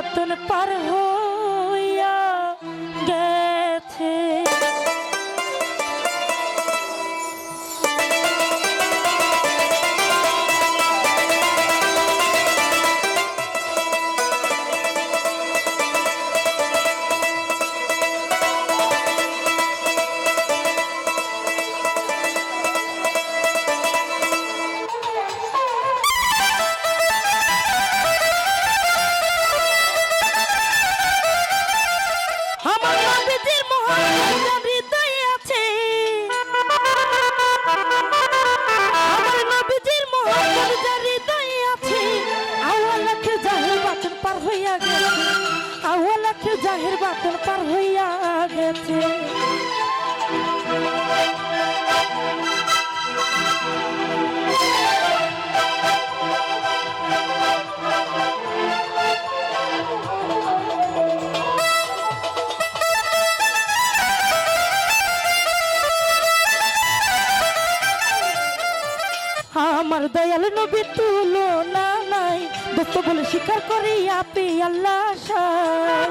বাতন পার হইয়া গেছে। জাহের বাতন পার হইয়া গেছে। আমার দয়াল নবী তুলনা নাই, দোস্ত বলে স্বীকার করি আপনি আল্লাহ সাই।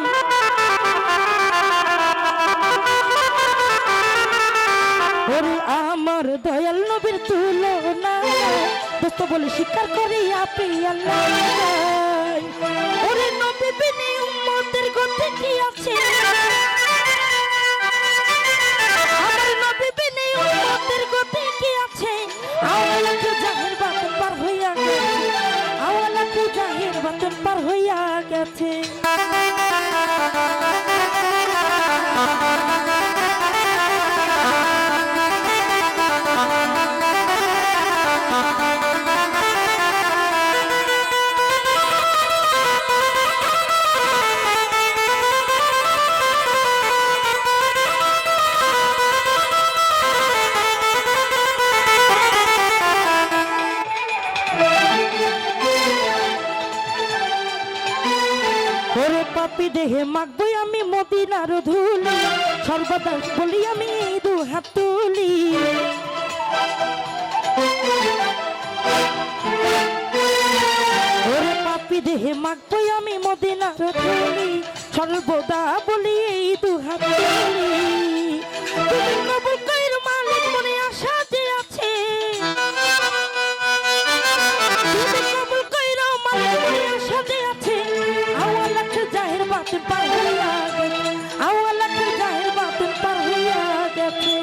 ওরে আমার দয়াল নবীর তুলনা দোস্ত বলে স্বীকার করি আপনি আল্লাহ সাই। ওরে নবী বিনে উম্মতের গতি কি আছে, আমার নবী বিনে উম্মতের গতি কি আছে। আওয়ালাকে জাহের বাতন পার হইয়া গেছে, আওয়ালাকে জাহের বাতন পার হইয়া গেছে। ওরে পাপি দেহে মাখবই আমি মদিনার ধুলি, সর্বদা বলি আমি দু হাত তুলি। ওরে পাপি দেহে মাখবই আমি মদিনার ধুলি, সর্বদা বলি এই দু হাত তুলি। তুমি কবুল কইরো মালিক মনে আশা যে আছে, তুমি কবুল কইরো মালিক মনে আশা যে আছে। আওয়ালাকে জাহের বাতন পার হইয়া গেছে, আওয়ালাকে জাহের বাতন পার হইয়া গেছে।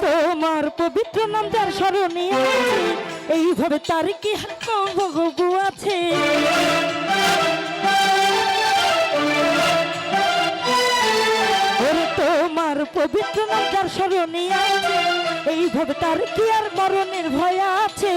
তোমার পবিত্র নাম যার স্মরণে আছে, এইভাবে তার কি ভগবু আছে। তোমার পবিত্র নাম যার স্মরণে আছে, এইভাবে তার কি আর মরণের ভয় আছে।